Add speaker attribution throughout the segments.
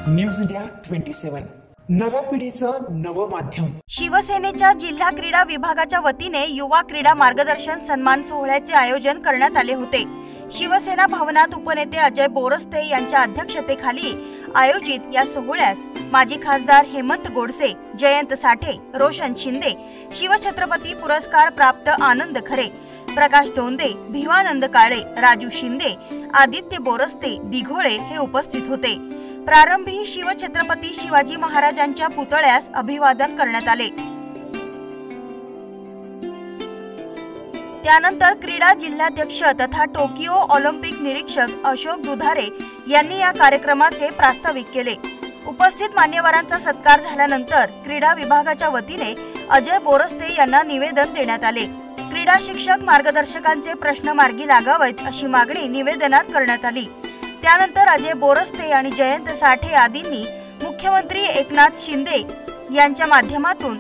Speaker 1: News India 27 नव्या पिढीचं नवं माध्यम।
Speaker 2: शिवसेनेच्या जिल्हा क्रीडा विभागाच्या वतीने युवा क्रीडा मार्गदर्शन सन्मान सोहळ्याचे आयोजन करण्यात आले होते। शिवसेना भवनात उपनेते अजय बोरस्ते यांच्या अध्यक्षतेखाली आयोजित या सोहळ्यास माजी खासदार हेमंत गोडसे, जयंत साठे, रोशन शिंदे, शिवछत्रपती पुरस्कार प्राप्त आनंद खरे, प्रकाश दोंदे, भिवानंद काळे, राजू शिंदे, आदित्य बोरस्ते, दिघोळे हे उपस्थित होते। प्रारंभी शिवछत्रपती शिवाजी महाराजांच्या पुतळ्यास अभिवादन करण्यात आले। त्यानंतर क्रीडा जिल्हाध्यक्ष तथा टोकियो ऑलिम्पिक निरीक्षक अशोक दुधारे यांनी या कार्यक्रमाचे प्रास्ताविक केले। उपस्थित मान्यवरांचा सत्कार झाल्यानंतर क्रीडा विभागाच्या वतीने अजय बोरस्ते यांना निवेदन देण्यात आले। क्रीडा शिक्षक मार्गदर्शकांचे प्रश्न मार्गी लागावेत अशी मागणी निवेदनात करण्यात आली। त्यानंतर अजय बोरस्ते आणि जयंत साठे आदींनी मुख्यमंत्री एकनाथ शिंदे यांच्या माध्यमातून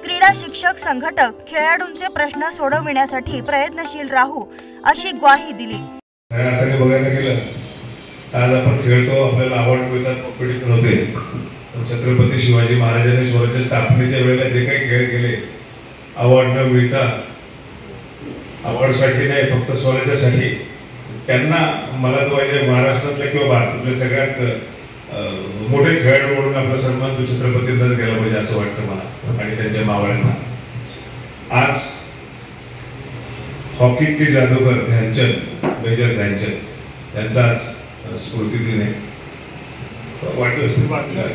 Speaker 2: क्रीडा शिक्षक संघटक खेळाडूंचे प्रश्न सोडविण्यासाठी प्रयत्नशील राहू अशी ग्वाही दिली।
Speaker 3: आज आपण खेळतो, आपल्याला आवड मिळतात, पीडित होते। छत्रपती शिवाजी महाराजांनी स्वराज्य स्थापनेच्या वेळेला जे काही खेळ केले, आवड न मिळता, आवडसाठी नाही फक्त स्वराज्यासाठी, त्यांना मला तो महाराष्ट्रातल्या किंवा भारतातल्या सगळ्यात मोठे खेळाडू म्हणून आपला सन्मान तो छत्रपतींनाच केला पाहिजे असं वाटतं मला आणि त्यांच्या मावळ्यांना। आज हॉकी के जादूगर ध्यानचंद, मेजर ध्यानचंद यांचा आज स्मृती दिन आहे,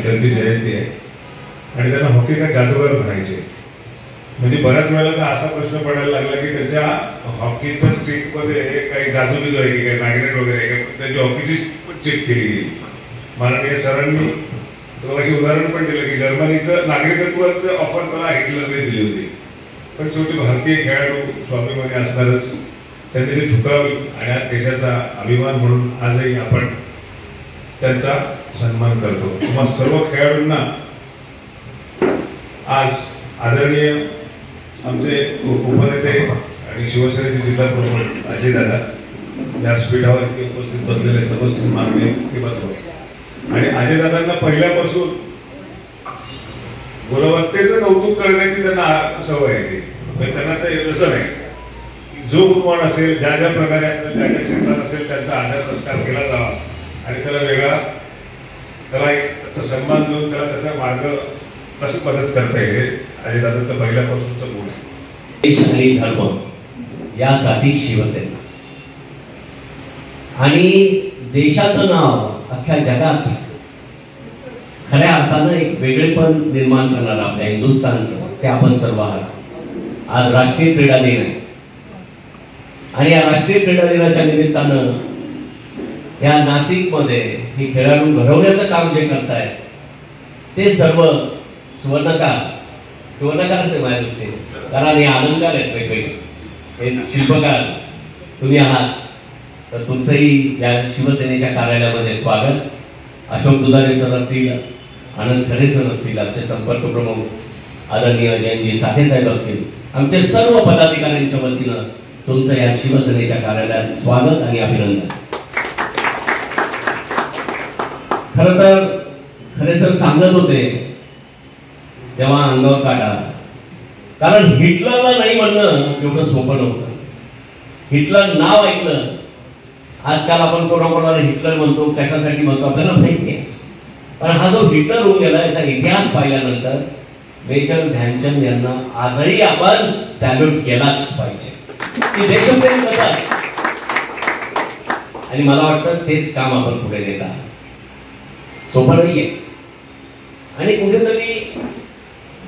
Speaker 3: त्यांची जयंती आहे आणि त्यांना हॉकी का जादूगर म्हणायचे। म्हणजे बऱ्याच वेळेला तर असा प्रश्न पडायला लागला की त्याच्या हॉकीच्या स्टिकमध्ये काही जादू बिदू आहे की काही मॅग्नेट वगैरे आहे का, त्याची हॉकीची चेक केली गेली। माननीय सरांनी तुम्हाला उदाहरण पण दिलं की जर्मनीचं नागरिकत्वाचं ऑफर त्याला हिटलरने दिली होती, पण शेवटी भारतीय खेळाडू स्वाभिमानी असणारच, त्यांनी ती ठुकरावली आणि आज देशाचा अभिमान म्हणून आजही आपण त्यांचा सन्मान करतो। मग सर्व खेळाडूंना आज आदरणीय आमचे उपनेते आणि शिवसेनेचे जिल्हा प्रमुख अजय दादा व्यासपीठावर उपस्थित बसलेले सर्व माननीय आणि अजय दादांना पहिल्यापासून गुणवत्तेचं कौतुक करण्याची त्यांना सवय आहे। त्यांना तर तसं नाही, जो गुणवान असेल, ज्या ज्या प्रकारे असेल, ज्या ज्या क्षेत्रात असेल त्यांचा आदर सत्कार केला जावा आणि त्याला वेगळा त्याला एक सन्मान देऊन त्याला त्याचा मार्ग कशी मदत करता येईल अजय दादांचं पहिल्यापासूनचं गुण आहे।
Speaker 4: देश आणि धर्म यासाठी शिवसेना आणि देशाचं नाव अख्ख्या जगात खऱ्या अर्थानं एक वेगळेपण निर्माण करणार आपल्या हिंदुस्थानचं ते आपण सर्व आहात। आज राष्ट्रीय क्रीडा दिन आहे आणि या राष्ट्रीय क्रीडा दिनाच्या निमित्तानं या नाशिकमध्ये हे खेळाडू घडवण्याचं काम जे करतायत ते सर्व सुवर्णकार ते माझ्या दृष्टीने, कारण हे अलंकार आहेत वेगवेगळे, हे शिल्पकार तुम्ही आहात, तर तुमचंही या शिवसेनेच्या कार्यालयामध्ये स्वागत। अशोक दुधारे सर असतील, आनंद खरे सर असतील, आमचे संपर्क प्रमुख आदरणीय जयंतजी साठे साहेब असतील, आमचे सर्व पदाधिकाऱ्यांच्या वतीनं तुमचं या शिवसेनेच्या कार्यालयात स्वागत आणि अभिनंदन। खरं तर खरे सर सांगत होते तेव्हा अंगावर काटा, कारण हिटलरला नाही म्हणणं एवढं सोपं नव्हतं। हिटलर नाव ऐकलं, आजकाल आपण कोणाकोणाला हिटलर म्हणतो, कशासाठी म्हणतो आपल्याला माहिती आहे, पण हा जो हिटलर होऊन गेला याचा इतिहास पाहिल्यानंतर मेजर ध्यानचंद यांना आजही आपण सॅल्यूट केलाच पाहिजे की देशप्रेम कसं असतं, आणि मला वाटतं तेच काम आपण पुढे नेत आहात। सोपं नाहीये आणि कुठेतरी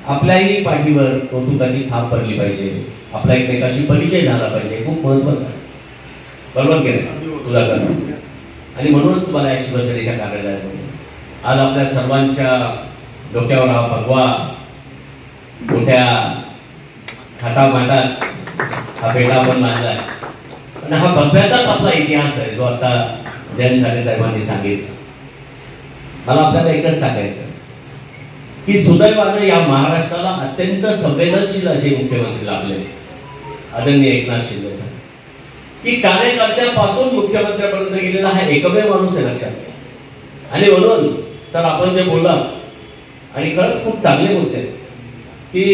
Speaker 4: आपल्याही पाठीवर कौतुकाची थाप पडली पाहिजे, आपला एकमेकाशी परिचय झाला पाहिजे, खूप महत्वाचं आहे, बरोबर की नाही तुला कर। आणि म्हणूनच तुम्हाला या शिवसेनेच्या कार्यालयामध्ये आज आपल्या सर्वांच्या डोक्यावर हा भगवा मोठ्या थाटामाटात हा पेटा आपण मांडला आहे आणि हा भगव्याचाच आपला इतिहास आहे जो आता जयंत साठे साहेबांनी सांगितलं। मला आपल्याला एकच सांगायचं की सुदैवानं या महाराष्ट्राला अत्यंत संवेदनशील असे मुख्यमंत्री लाभले आदरणीय एकनाथ शिंदे साहेब, की कार्यकर्त्यापासून मुख्यमंत्र्यापर्यंत गेलेला हा एकमेव माणूस आहे लक्षात घ्या। आणि म्हणून सर आपण जे बोललात आणि खरंच खूप चांगले बोलते की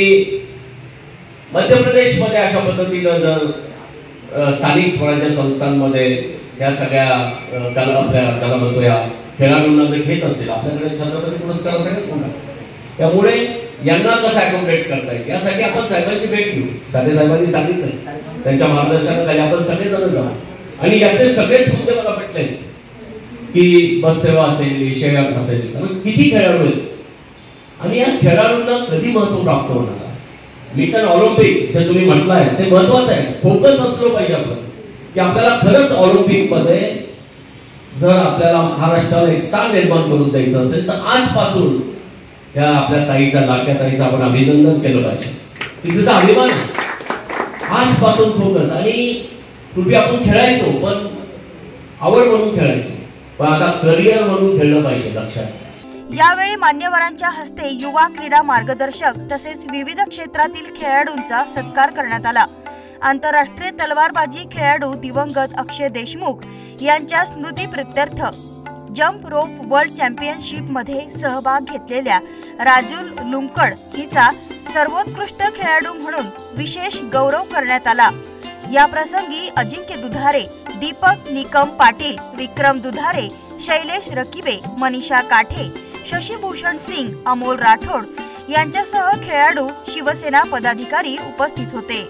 Speaker 4: मध्य प्रदेशमध्ये अशा पद्धतीनं जर स्थानिक स्वराज्य संस्थांमध्ये या सगळ्या आपल्या म्हणतो या खेळाडूंना जर घेत असतील, आपल्याकडे छत्रपती पुरस्कार असेल कोणा, त्यामुळे यांना कसं अकोमोडेट करता येईल यासाठी आपण साहेबांची भेट घेऊ. साधे साहेबांनी सांगितलं त्यांच्या मार्गदर्शनाखाली आपण सगळेजण जाऊ आणि यातले सगळेच मुद्दे मला पटले की बस सेवा असेल, विषयक असेल, किती खेळाडू आहेत आणि या खेळाडूंना कधी महत्व प्राप्त होणार. मिशन ऑलिम्पिक जे तुम्ही म्हटलंय ते महत्वाचं आहे. फोकस असलं पाहिजे आपण की आपल्याला खरंच ऑलिम्पिक मध्ये जर आपल्याला महाराष्ट्राला एक स्थान निर्माण करून द्यायचं असेल तर आजपासून या आपल्या ताईच्या लाडक्या ताईचं आपण अभिनंदन केलं पाहिजे. तिचा अभिमान आजपासून फोकस. आणि पूर्वी आपण खेळायचो पण आवड म्हणून खेळायचो, पण आता करिअर म्हणून खेळलं पाहिजे. लक्षात.
Speaker 2: यावेळी मान्यवरांच्या हस्ते युवा क्रीडा मार्गदर्शक तसेच विविध क्षेत्रातील खेळाडूंचा सत्कार करण्यात आला. आंतरराष्ट्रीय तलवारबाजी खेळाडू दिवंगत अक्षय देशमुख यांच्या स्मृतीप्रित्यर्थ जंप रोप वर्ल्ड चॅम्पियनशिप मध्ये सहभाग घेतलेल्या राजुल लुंकड हिचा सर्वोत्कृष्ट खेळाडू म्हणून विशेष गौरव करण्यात आला. या प्रसंगी अजिंक्य दुधारे, दीपक निकम पाटील, विक्रम दुधारे, शैलेश रकिबे, मनीषा काठे, शशिभूषण सिंग, अमोल राठोड यांच्यासह खेळाडू, शिवसेना पदाधिकारी उपस्थित होते.